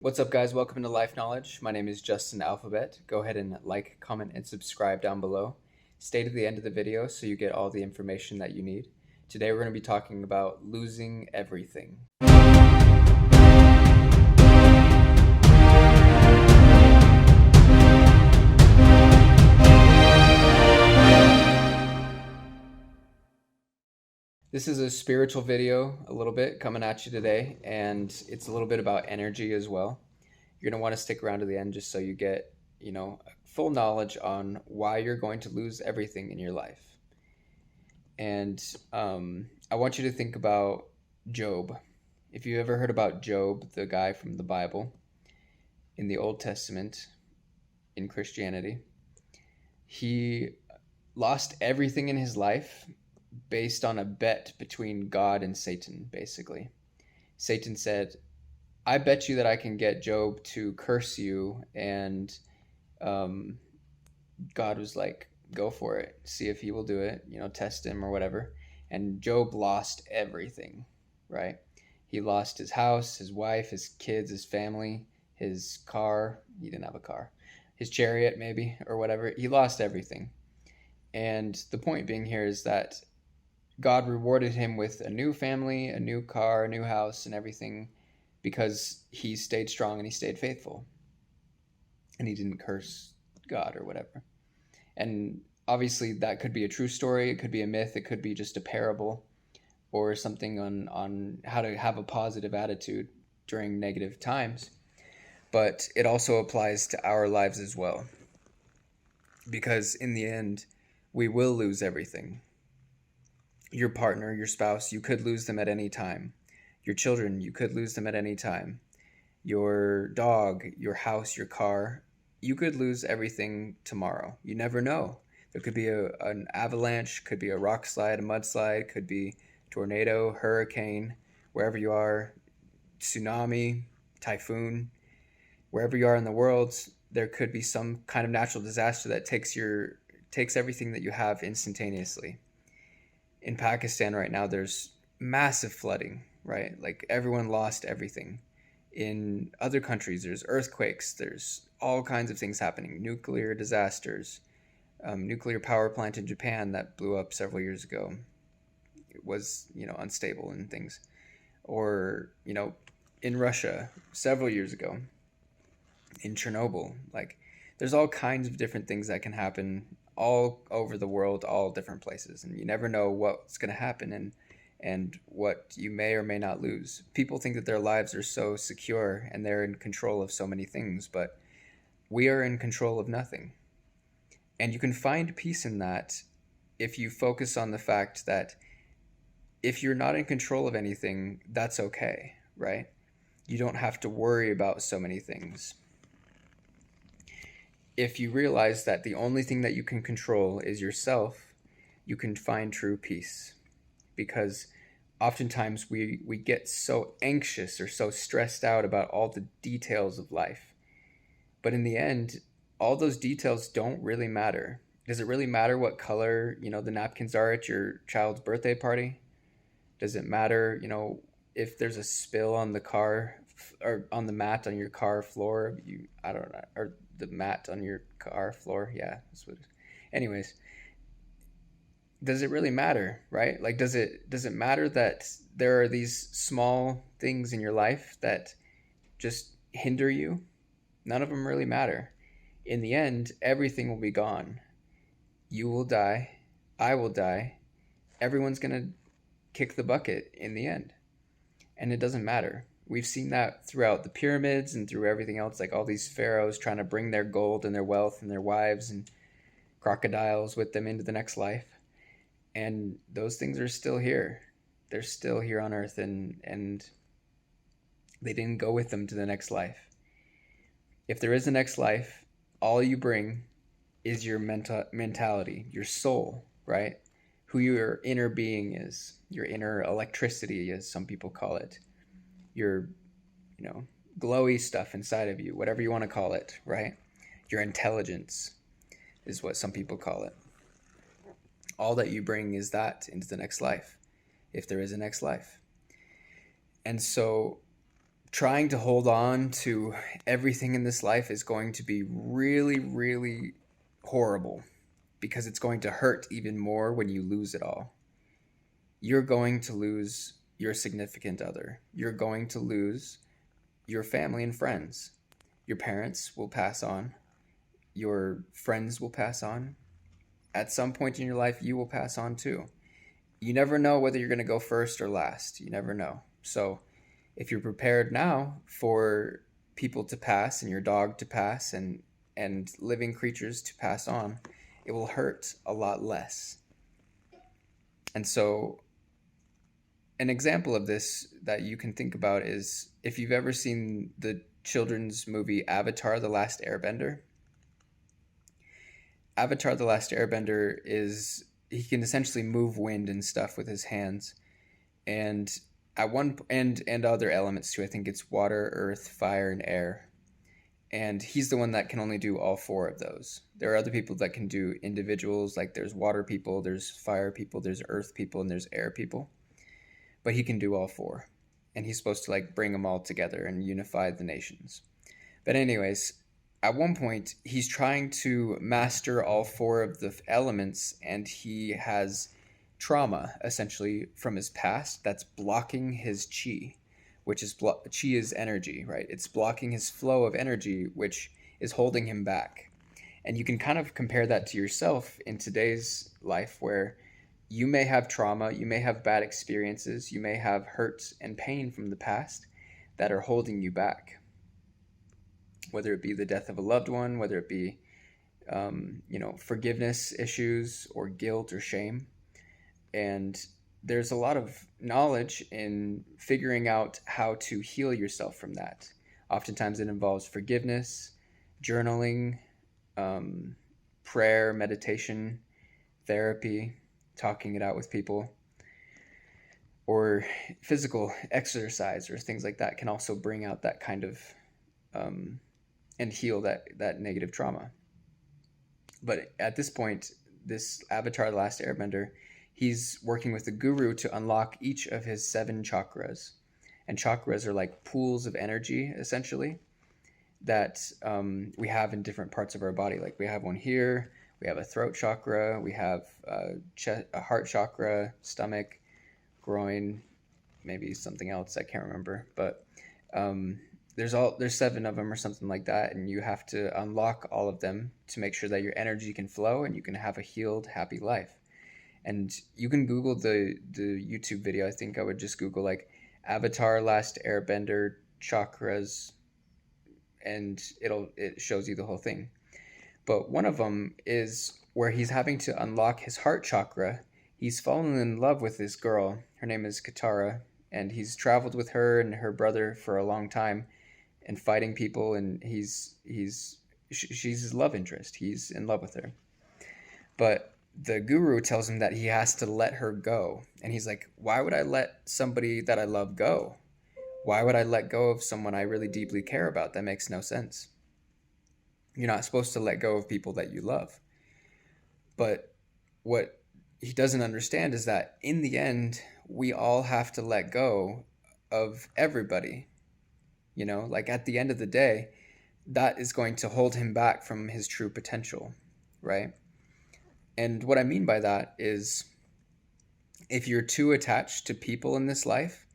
What's up, guys? Welcome to Life Knowledge. My name is Justin Alphabet. Go ahead and like, comment, and subscribe down below. Stay to the end of the video so you get all the information that you need. Today, we're going to be talking about losing everything. This is a spiritual video, a little bit coming at you today, and it's a little bit about energy as well. You're going to want to stick around to the end just so you get, full knowledge on why you're going to lose everything in your life. And I want you to think about Job. If you ever heard about Job, the guy from the Bible, in the Old Testament, in Christianity, he lost everything in his life based on a bet between God and Satan, basically. Satan said, I bet you that I can get Job to curse you. And God was like, go for it. See if he will do it, test him or whatever. And Job lost everything, right? He lost his house, his wife, his kids, his family, his car. He didn't have a car. His chariot, maybe, or whatever. He lost everything. And the point being here is that God rewarded him with a new family, a new car, a new house, and everything because he stayed strong and he stayed faithful. And he didn't curse God or whatever. And obviously that could be a true story. It could be a myth. It could be just a parable or something on how to have a positive attitude during negative times. But it also applies to our lives as well. Because in the end, we will lose everything. Your partner, your spouse, you could lose them at any time. Your children, you could lose them at any time. Your dog, your house, your car, you could lose everything tomorrow. You never know. There could be an avalanche, could be a rock slide, a mudslide, could be tornado, hurricane, wherever you are, tsunami, typhoon, wherever you are in the world, there could be some kind of natural disaster that takes everything that you have instantaneously. In Pakistan right now, there's massive flooding, right? Like everyone lost everything. In other countries, there's earthquakes, there's all kinds of things happening, nuclear disasters, nuclear power plant in Japan that blew up several years ago. It was, unstable and things. Or, in Russia several years ago, in Chernobyl, like there's all kinds of different things that can happen all over the world, all different places, and you never know what's going to happen and what you may or may not lose. People think that their lives are so secure and they're in control of so many things, but we are in control of nothing. And you can find peace in that if you focus on the fact that if you're not in control of anything, that's okay, right? You don't have to worry about so many things. If you realize that the only thing that you can control is yourself, you can find true peace. Because oftentimes we get so anxious or so stressed out about all the details of life. But in the end, all those details don't really matter. Does it really matter what color, the napkins are at your child's birthday party? Does it matter, if there's a spill on the car or on the mat on your car floor? I don't know, or the mat on your car floor. Yeah, that's what. Anyways, does it really matter, right? Like, does it matter that there are these small things in your life that just hinder you? None of them really matter. In the end, everything will be gone. You will die. I will die. Everyone's gonna kick the bucket in the end, and it doesn't matter. We've seen that throughout the pyramids and through everything else, like all these pharaohs trying to bring their gold and their wealth and their wives and crocodiles with them into the next life. And those things are still here. They're still here on earth, and they didn't go with them to the next life. If there is a next life, all you bring is your mentality, your soul, right? Who your inner being is, your inner electricity, as some people call it. Your, glowy stuff inside of you, whatever you want to call it, right? Your intelligence is what some people call it. All that you bring is that into the next life, if there is a next life. And so trying to hold on to everything in this life is going to be really, really horrible, because it's going to hurt even more when you lose it all. You're going to lose your significant other. You're going to lose your family and friends. Your parents will pass on. Your friends will pass on. At some point in your life, you will pass on too. You never know whether you're going to go first or last. You never know. So if you're prepared now for people to pass and your dog to pass and living creatures to pass on, it will hurt a lot less. And so an example of this that you can think about is if you've ever seen the children's movie Avatar: The Last Airbender. Avatar: The Last Airbender is, he can essentially move wind and stuff with his hands, and at one and other elements too. I think it's water, earth, fire, and air. And he's the one that can only do all four of those. There are other people that can do individuals, like there's water people, there's fire people, there's earth people, and there's air people. But he can do all four. And he's supposed to like bring them all together and unify the nations. But anyways, at one point, he's trying to master all four of the elements, and he has trauma, essentially, from his past that's blocking his chi, which is chi is energy, right? It's blocking his flow of energy, which is holding him back. And you can kind of compare that to yourself in today's life, where you may have trauma, you may have bad experiences, you may have hurts and pain from the past that are holding you back. Whether it be the death of a loved one, whether it be, forgiveness issues or guilt or shame. And there's a lot of knowledge in figuring out how to heal yourself from that. Oftentimes it involves forgiveness, journaling, prayer, meditation, therapy, talking it out with people, or physical exercise or things like that can also bring out that kind of and heal that negative trauma. But at this point, this Avatar: The Last Airbender, he's working with the guru to unlock each of his 7 chakras. And chakras are like pools of energy, essentially, that we have in different parts of our body. Like we have one here, we have a throat chakra, we have a heart chakra, stomach, groin, maybe something else, I can't remember. But there's 7 of them or something like that, and you have to unlock all of them to make sure that your energy can flow and you can have a healed, happy life. And you can Google the YouTube video. I think I would just Google like Avatar: Last Airbender chakras, and it shows you the whole thing. But one of them is where he's having to unlock his heart chakra. He's fallen in love with this girl. Her name is Katara, and he's traveled with her and her brother for a long time and fighting people, and she's his love interest. He's in love with her. But the guru tells him that he has to let her go. And he's like, why would I let somebody that I love go? Why would I let go of someone I really deeply care about? That makes no sense. You're not supposed to let go of people that you love. But what he doesn't understand is that in the end, we all have to let go of everybody. Like at the end of the day, that is going to hold him back from his true potential, right? And what I mean by that is if you're too attached to people in this life,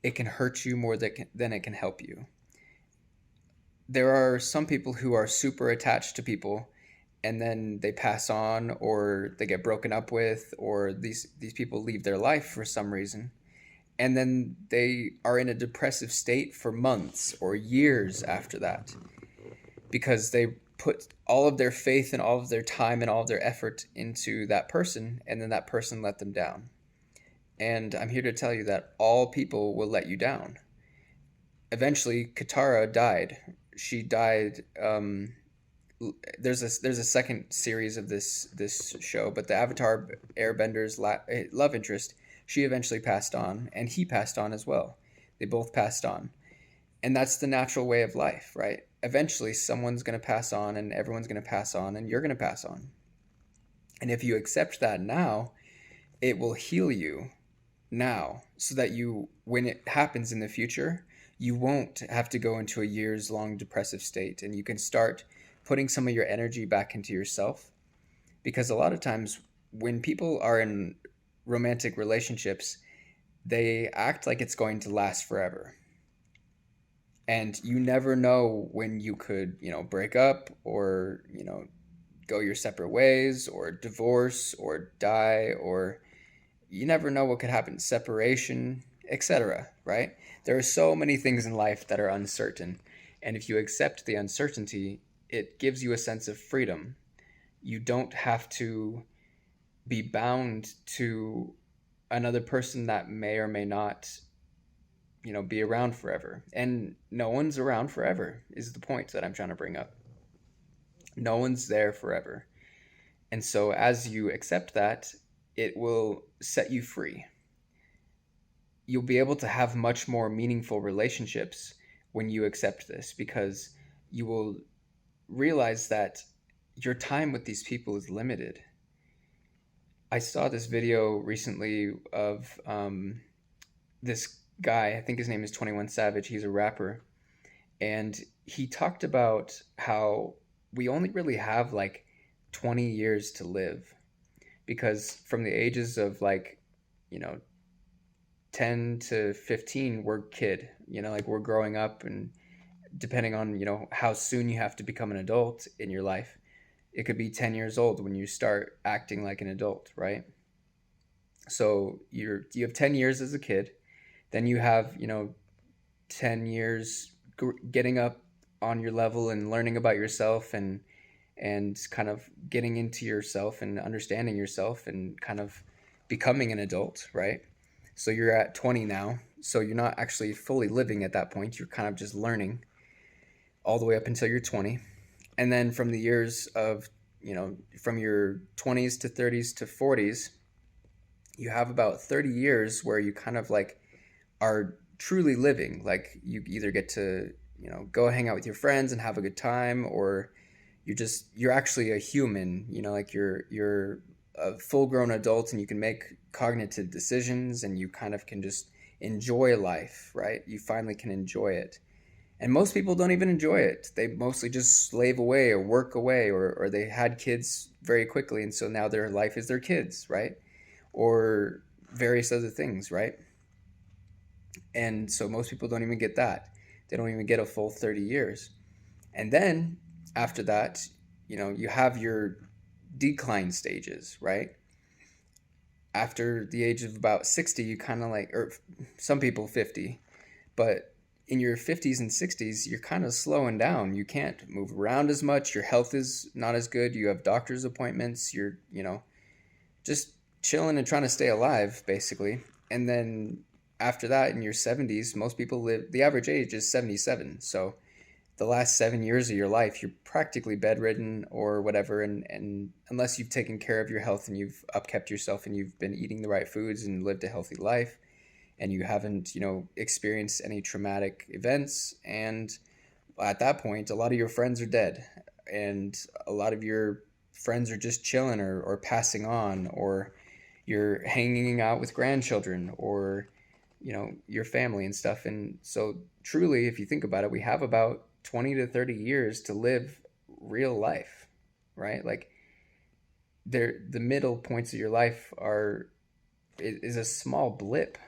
it can hurt you more than it can help you. There are some people who are super attached to people, and then they pass on, or they get broken up with, or these people leave their life for some reason. And then they are in a depressive state for months or years after that, because they put all of their faith and all of their time and all of their effort into that person, and then that person let them down. And I'm here to tell you that all people will let you down. Eventually, Katara died. She died. There's a second series of this show, but the Avatar Airbender's love interest, she eventually passed on, and he passed on as well. They both passed on. And that's the natural way of life, right? Eventually, someone's going to pass on, and everyone's going to pass on, and you're going to pass on. And if you accept that now, it will heal you now, so that when it happens in the future, you won't have to go into a years long depressive state, and you can start putting some of your energy back into yourself. Because a lot of times when people are in romantic relationships, they act like it's going to last forever. And you never know when you could, break up, or, go your separate ways, or divorce, or die, or you never know what could happen, separation, etc., right? There are so many things in life that are uncertain. And if you accept the uncertainty, it gives you a sense of freedom. You don't have to be bound to another person that may or may not, be around forever. And no one's around forever, is the point that I'm trying to bring up. No one's there forever. And so as you accept that, it will set you free. You'll be able to have much more meaningful relationships when you accept this, because you will realize that your time with these people is limited. I saw this video recently of this guy. I think his name is 21 Savage. He's a rapper. And he talked about how we only really have like 20 years to live, because from the ages of like, 10 to 15, we're kid, like we're growing up, and depending on, how soon you have to become an adult in your life, it could be 10 years old when you start acting like an adult, right? So you have 10 years as a kid, then you have, 10 years getting up on your level and learning about yourself, and kind of getting into yourself and understanding yourself and kind of becoming an adult, right? So you're at 20 now. So you're not actually fully living at that point. You're kind of just learning all the way up until you're 20. And then from the years of, from your 20s to 30s to 40s, you have about 30 years where you kind of like are truly living. Like you either get to, go hang out with your friends and have a good time, or you're actually a human, like you're a full grown adult, and you can make cognitive decisions, and you kind of can just enjoy life, right? You finally can enjoy it. And most people don't even enjoy it. They mostly just slave away or work away, or they had kids very quickly, and so now their life is their kids, right? Or various other things, right? And so most people don't even get that. They don't even get a full 30 years. And then after that, you have your decline stages, right? After the age of about 60, you kind of like, or some people 50, but in your 50s and 60s, you're kind of slowing down. You can't move around as much. Your health is not as good. You have doctor's appointments. You're, just chilling and trying to stay alive, basically. And then after that, in your 70s, most people the average age is 77. So the last 7 years of your life, you're practically bedridden or whatever. And unless you've taken care of your health and you've upkept yourself and you've been eating the right foods and lived a healthy life, and you haven't, experienced any traumatic events. And at that point, a lot of your friends are dead, and a lot of your friends are just chilling, or passing on, or you're hanging out with grandchildren, or, your family and stuff. And so truly, if you think about it, we have about 20 to 30 years to live real life, right? Like the middle points of your life is a small blip.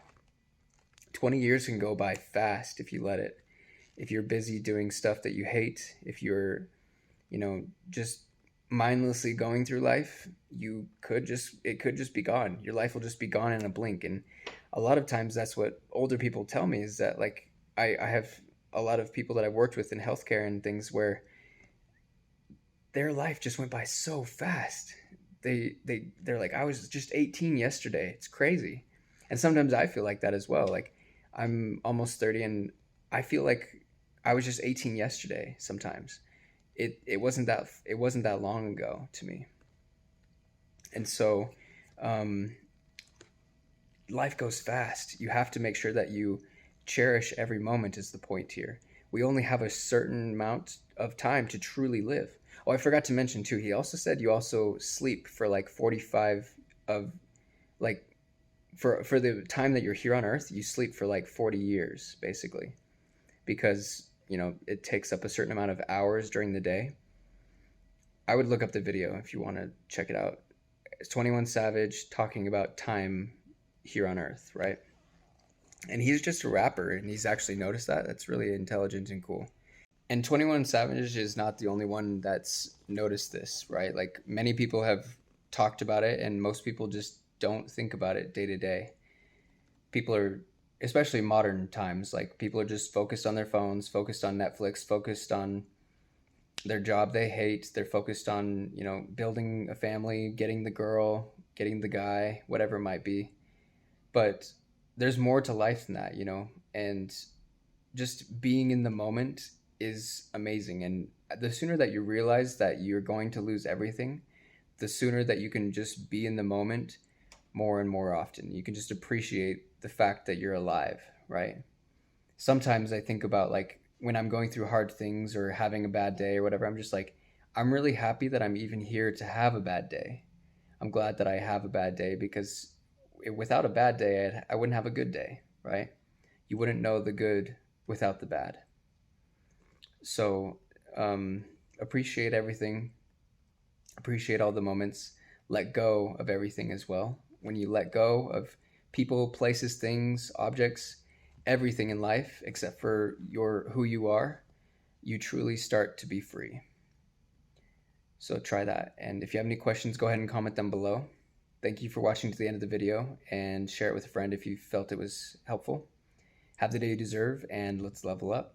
20 years can go by fast if you let it. If you're busy doing stuff that you hate, if you're, just mindlessly going through life, it could just be gone. Your life will just be gone in a blink. And a lot of times that's what older people tell me, is that like, I have a lot of people that I've worked with in healthcare and things where their life just went by so fast. They're like, I was just 18 yesterday. It's crazy. And sometimes I feel like that as well. Like I'm almost 30 and I feel like I was just 18 yesterday sometimes. It wasn't that long ago to me. And so life goes fast. You have to make sure that you cherish every moment, is the point here. We only have a certain amount of time to truly live. Oh, I forgot to mention too, he also said you also sleep for like 45 of like for the time that you're here on earth, you sleep for like 40 years basically. because, it takes up a certain amount of hours during the day. I would look up the video if you want to check it out. It's 21 Savage talking about time here on Earth, right? And he's just a rapper, and he's actually noticed that. That's really intelligent and cool. And 21 Savage is not the only one that's noticed this, right? Like, many people have talked about it, and most people just don't think about it day to day. People are, especially modern times, like, people are just focused on their phones, focused on Netflix, focused on their job they hate. They're focused on, building a family, getting the girl, getting the guy, whatever it might be. But there's more to life than that, and just being in the moment is amazing. And the sooner that you realize that you're going to lose everything, the sooner that you can just be in the moment more and more often. You can just appreciate the fact that you're alive, right? Sometimes I think about, like, when I'm going through hard things or having a bad day or whatever, I'm just like, I'm really happy that I'm even here to have a bad day. I'm glad that I have a bad day, because without a bad day, I wouldn't have a good day, right? You wouldn't know the good without the bad. So appreciate everything, appreciate all the moments, let go of everything as well. When you let go of people, places, things, objects, everything in life except for who you are, you truly start to be free. So try that. And if you have any questions, go ahead and comment them below. Thank you for watching to the end of the video, and share it with a friend if you felt it was helpful. Have the day you deserve, and let's level up.